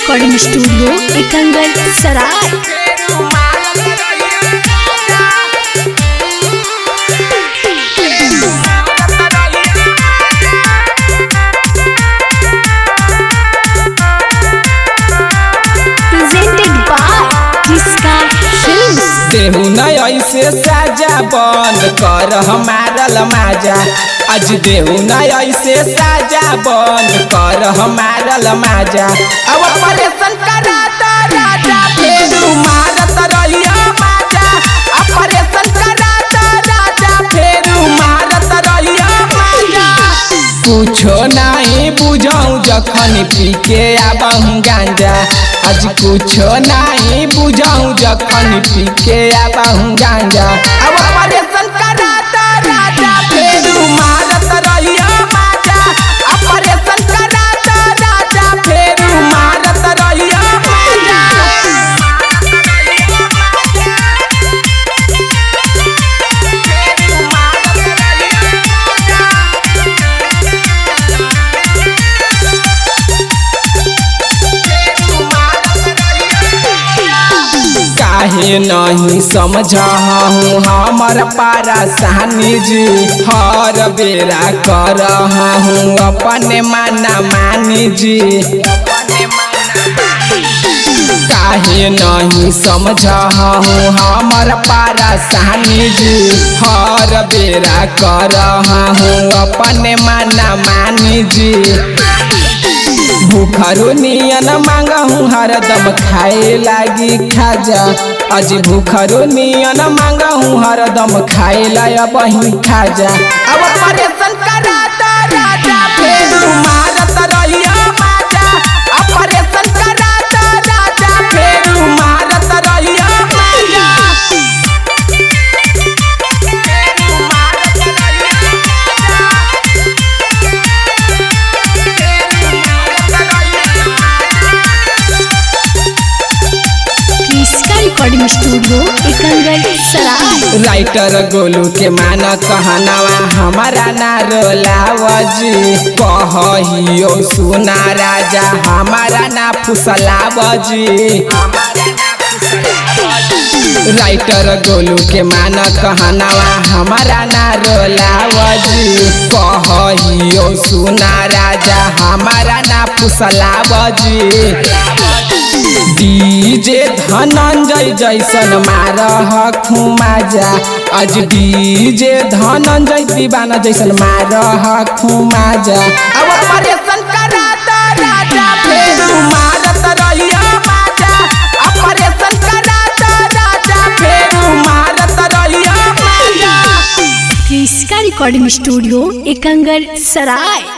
Recording studio Ekangar सराय। Presented by जिसका films. देहू न ऐसे साजा बंद कर हमारल माजा। आज देहू न ऐसे साजा बंद कर हमारल माजा। अब ऑपरेशन करा तो राजा फेरू मारत रहिया माजा। ऑपरेशन करा तो राजा फेरू मारत रहिया माजा। कुछो नहीं बुझाऊं जखन पी के आबहूं गांजा। आज कुछो नहीं बुझाऊं जखन पी के आबहूं गांजा। अब ऑपरेशन करा तो राजा फेरू मारत रहिया माजा। ऑपरेशन करा तो राजा फेरू मारत रहिया माजा। काहे नहीं समझहूँ हमर परेशानी जी। हर बेरा करहूँ अपने माना मानी जी। काहे नहीं समझहूँ हमर परेशानी जी। हर बेरा करहूँ अपने माना मानी जी। भूखरो नियन मांगहूँ हरदम खाए लागी खाजा। आज भूखरो नियन मांगहूँ हरदम खाए ला बही खाजा। अब ऑपरेशन करा तो राजा फेरू मारत रहिया माजा। ऑपरेशन करा तो राजा फेरू मारत रहिया माजा। रिकॉर्डिंग स्टूडियो एकंगर सराय। राइटर गोलू के माना कहनावा हमारा ना रोलावजी। कहियो सुना राजा हमारा ना फुसलावजी। राइटर गोलू के माना कहनावा हमारा ना रोलावजी। कहियो सुना राजा हमारा ना फुसलावजी। डीजे धनंजय जैसन मारह खुमाजा। आज डीजे धनंजय दीवाना जैसन मारह खुमाजा। अब ऑपरेशन करा तो राजा फेरू मारत रहिया माजा। ऑपरेशन करा तो राजा फेरू मारत रहिया माजा। रिकॉर्डिंग स्टूडियो एकंगर सराय।